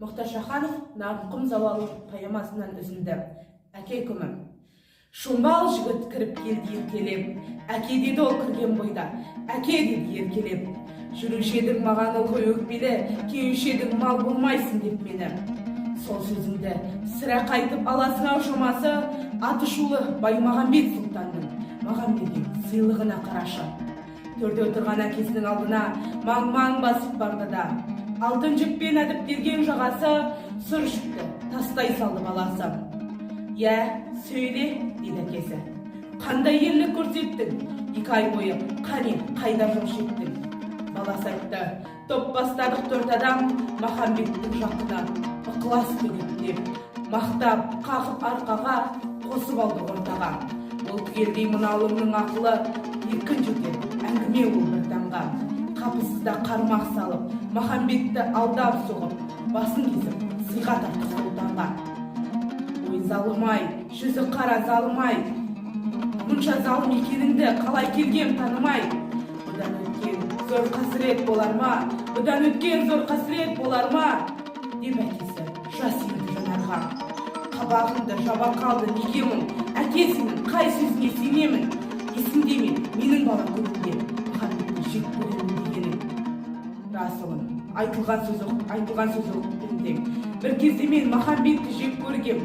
Мұхтар Шаханов Нарқұм завалы поэмасынан үзінді. Әке күмім. Шомбал жігіт кіріп келді еркелеп. Әке деді ол кірген бойда. Әке деді еркелеп. Жүруші едің маған ылғи өкпелі, кеуші едің мал болмайсың деп мені. Сол сөзіңді сірә қайтып аласың ау шамасы, атышулы Баймағамбет сұлтанның маған берген сыйлығына қарашы. Төрде отырған әкесінің алдына маң-маң басып барды да, алтын жіппен әдіп берген жағасы сұр жіпті тастай салды баласы. «Иә, сөйле», дейді әкесі. «Қандай ерлік көрсеттің? 2 ай бойы қане қайда жоқшы еттің?» Баласы айтты: «Топ бастадық 4 адам Махамбеттің жақына, ықылас төгіп, мақтап, қақып арқаға, қосып алды ортаға. Ол түгелдей мұналымның ақылы еркін жетер, әңгіме ол бір таңға. Қапысызда қармақ салып, Махамбетті алдап соғып, басын кезіп, сыйға тартты сұлтанға. Ой, залымай, жүзі қара залымай, мұнша залым екеніңді қалай келгем танымай. Бұдан өткен зор қасірет болар ма? Бұдан өткен зор қасірет болар ма? Деп әкесі жас енді жанарға. Қабағымды жаба қалды неге мұң? Әкесінің қай сөзіне сенемін? Есімде менің бала көңілде Махамбетті жек көремін дегенім. Рас ұлым, айтылған сөз өктемдем. Бір кезде мен Махамбетті жек көргем.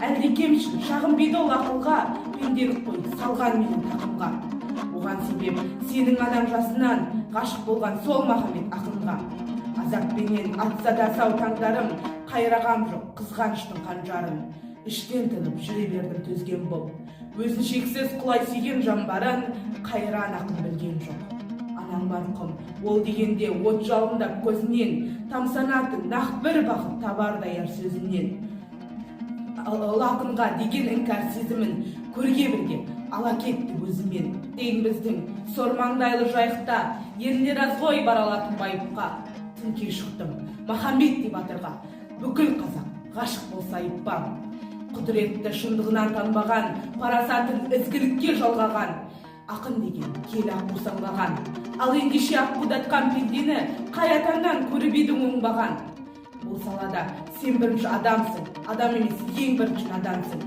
Әлдекемшін шағым беді ол ақылға, пенделік қой салған менің тақымға. Оған себеп сенің адам жасынан ғашық болған сол Махамбет ақынға. Азаппенен атса да сау таңдарым, қайрағам жоқ қызғаныштың қанжарын. Іштен тынып жүре бердім төзген бол. Өзін шексіз құлай сүйген жамбарын қайран ақын білген жоқ. Анаң марқұм, ол дегенде от жалындап көзінен, тамсанатын нақ бір бақыт табардай әр сөзінен. Ол ақынға деген іңкәр сезімін көрге бірге ала кетті өзімен. Дейін біздің сормаңдайлы жайықта ерлер аз ғой баралатын байыпқа. Түнке шықтым Махамбет деп батырға, бүкіл қазақ ғашық болса айыппа. Құдіретті шындығынан танбаған, парасатын ізгілікке жалғаған, ақын деген келі аққусанбаған. Ал ендеше аққудатқан пендені қай атаңнан көріп едің оңбаған. Бұл салада сен бірінші адамсың, адам емес ең бірінші адамсың.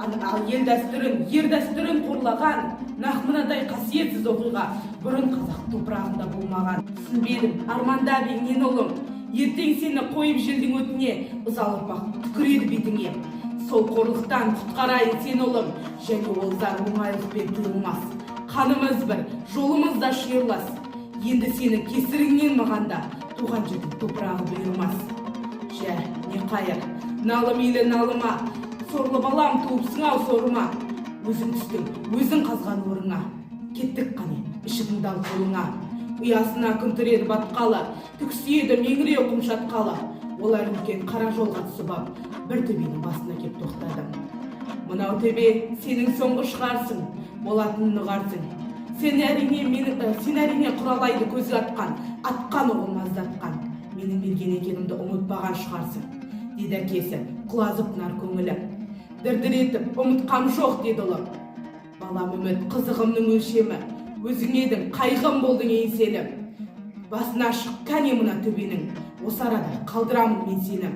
Ал ел дәстүрін, ер дәстүрін қорлаған, нақ мынадай қасиетсіз оқиға бұрын қазақ топырағында болмаған. Түсінбедім, арманда бейнен ұлым, ертең сені қойып желдің өтіне, ызалы ұрпақ түкіреді бетіңе. Сол қорлықтан құтқарайын сен ұлым, және ол зар оңайлықпен туылмас. Қанымыз бір, жолымыз да шиырлас. Енді сенің кесіріңнен мағанда туған жердің топырағы бұйырмас. Жә, не қайыр, налым елі налыма, сорлы балам туыпсың ау сорыма. Өзің түстің, өзің қазған орыңа. Кеттік қане, ішігіңді ал қолыңа. Ұясына күнтіреді батқалы, түксиеді меңіреу құмшатқалы. Олар үлкен қара жолға түсіп ап, бір төбенің басына кеп тоқтадым. Мынау төбе сенің соңғы шығарсың, болатынын ұғарсың. Сен әрине құралайды көзі атқан оғын маздатқан. Менің берген екенімді ұмытпаған шығарсың, деді әкесі құлазып нар көңілі. Дірдір етіп ұмытқам жоқ деді ұлы. Балам үміт қызығымның өлшемі, өзің едің қайғым болдың еңселі. Басына шық кәне мына төбенің, осы арада қалдырамын мен сені.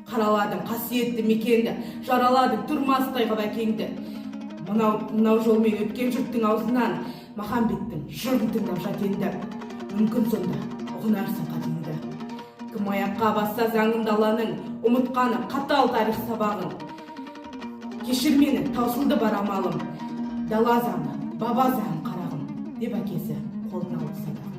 Қараладың қасиетті мекенді, жараладың тұрмастай ғып әкеңді. Мынау жолмен өткен жұрттың аузынан Махамбеттің жырын тыңдап жат енді. Мүмкін сонда ұғынарсың қатеңді. Кім аяққа басса заңын даланың, ұмытқаны қатал тарих сабағын. Кешір мені, таусылды бар амалым, дала заңы, баба заңы қарағым, деп әкесі қолына алып садақ.